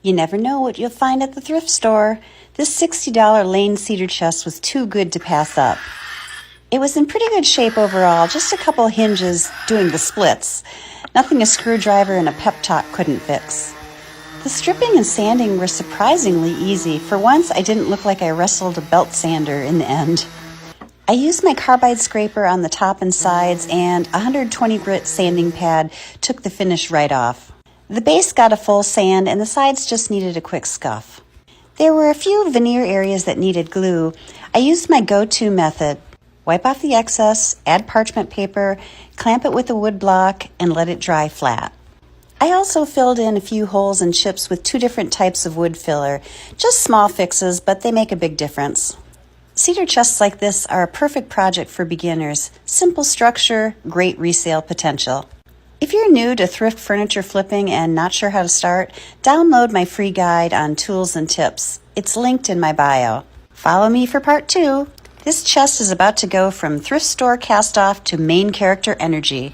You never know what you'll find at the thrift store. This $60 Lane cedar chest was too good to pass up. It was in pretty good shape overall, just a couple hinges doing the splits. Nothing a screwdriver and a pep talk couldn't fix. The stripping and sanding were surprisingly easy. For once, I didn't look like I wrestled a belt sander in the end. I used my carbide scraper on the top and sides, and a 120 grit sanding pad took the finish right off. The base got a full sand, and the sides just needed a quick scuff. There were a few veneer areas that needed glue. I used my go-to method. Wipe off the excess, add parchment paper, clamp it with a wood block, and let it dry flat. I also filled in a few holes and chips with 2 different types of wood filler. Just small fixes, but they make a big difference. Cedar chests like this are a perfect project for beginners. Simple structure, great resale potential. If you're new to thrift furniture flipping and not sure how to start, download my free guide on tools and tips. It's linked in my bio. Follow me for part 2. This chest is about to go from thrift store cast-off to main character energy.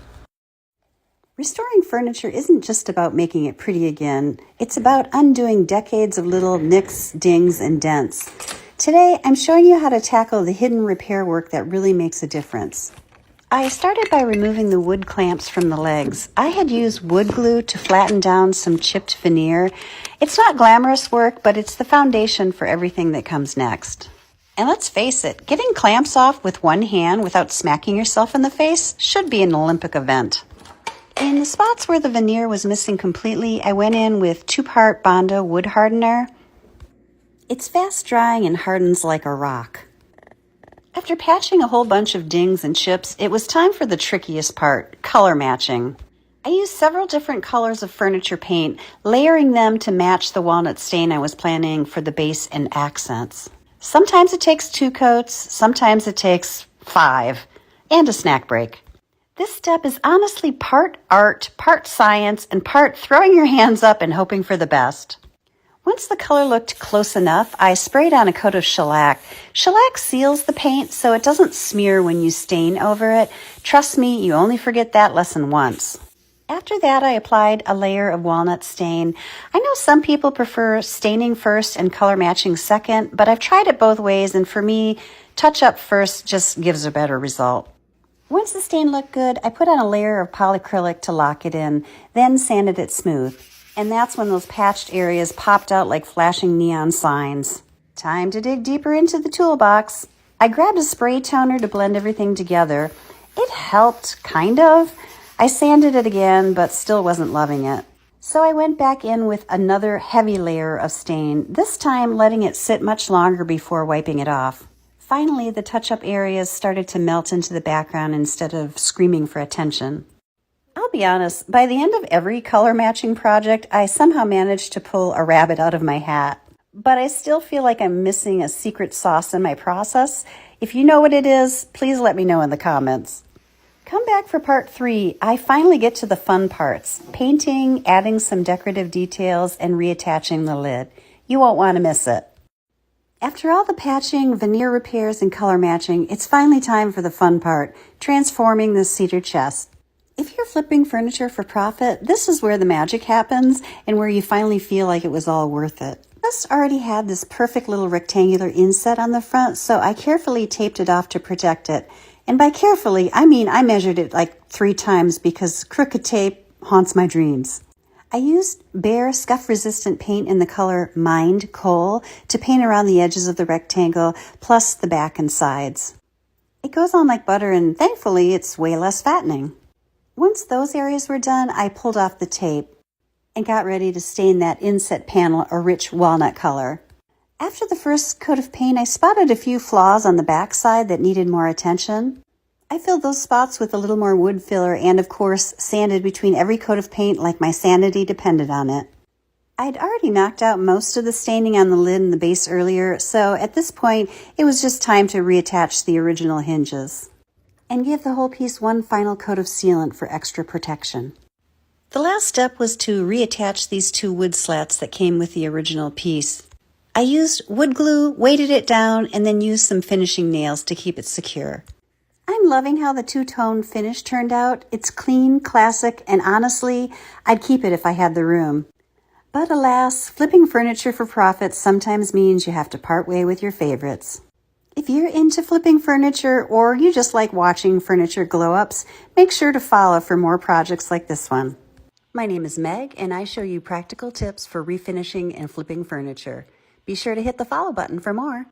Restoring furniture isn't just about making it pretty again. It's about undoing decades of little nicks, dings, and dents. Today, I'm showing you how to tackle the hidden repair work that really makes a difference. I started by removing the wood clamps from the legs. I had used wood glue to flatten down some chipped veneer. It's not glamorous work, but it's the foundation for everything that comes next. And let's face it, getting clamps off with one hand without smacking yourself in the face should be an Olympic event. In the spots where the veneer was missing completely, I went in with 2-part Bondo wood hardener. It's fast drying and hardens like a rock. After patching a whole bunch of dings and chips, it was time for the trickiest part, color matching. I used several different colors of furniture paint, layering them to match the walnut stain I was planning for the base and accents. Sometimes it takes 2 coats, sometimes it takes 5, and a snack break. This step is honestly part art, part science, and part throwing your hands up and hoping for the best. Once the color looked close enough, I sprayed on a coat of shellac. Shellac seals the paint so it doesn't smear when you stain over it. Trust me, you only forget that lesson once. After that, I applied a layer of walnut stain. I know some people prefer staining first and color matching second, but I've tried it both ways, and for me, touch up first just gives a better result. Once the stain looked good, I put on a layer of polyacrylic to lock it in, then sanded it smooth. And that's when those patched areas popped out like flashing neon signs. Time to dig deeper into the toolbox. I grabbed a spray toner to blend everything together. It helped, kind of. I sanded it again, but still wasn't loving it. So I went back in with another heavy layer of stain, this time letting it sit much longer before wiping it off. Finally, the touch-up areas started to melt into the background instead of screaming for attention. I'll be honest, by the end of every color matching project, I somehow managed to pull a rabbit out of my hat. But I still feel like I'm missing a secret sauce in my process. If you know what it is, please let me know in the comments. Come back for part 3. I finally get to the fun parts, painting, adding some decorative details, and reattaching the lid. You won't want to miss it. After all the patching, veneer repairs, and color matching, it's finally time for the fun part, transforming the cedar chest. If you're flipping furniture for profit, this is where the magic happens and where you finally feel like it was all worth it. This already had this perfect little rectangular inset on the front, so I carefully taped it off to protect it. And by carefully, I mean I measured it like 3 times because crooked tape haunts my dreams. I used bare scuff-resistant paint in the color Mined Coal to paint around the edges of the rectangle, plus the back and sides. It goes on like butter, and thankfully it's way less fattening. Once those areas were done, I pulled off the tape and got ready to stain that inset panel a rich walnut color. After the first coat of paint, I spotted a few flaws on the back side that needed more attention. I filled those spots with a little more wood filler and, of course, sanded between every coat of paint like my sanity depended on it. I'd already knocked out most of the staining on the lid and the base earlier, so at this point, it was just time to reattach the original hinges and give the whole piece one final coat of sealant for extra protection. The last step was to reattach these 2 wood slats that came with the original piece. I used wood glue, weighted it down, and then used some finishing nails to keep it secure. I'm loving how the 2-tone finish turned out. It's clean, classic, and honestly, I'd keep it if I had the room. But alas, flipping furniture for profit sometimes means you have to part way with your favorites. If you're into flipping furniture or you just like watching furniture glow-ups, make sure to follow for more projects like this one. My name is Meg, and I show you practical tips for refinishing and flipping furniture. Be sure to hit the follow button for more.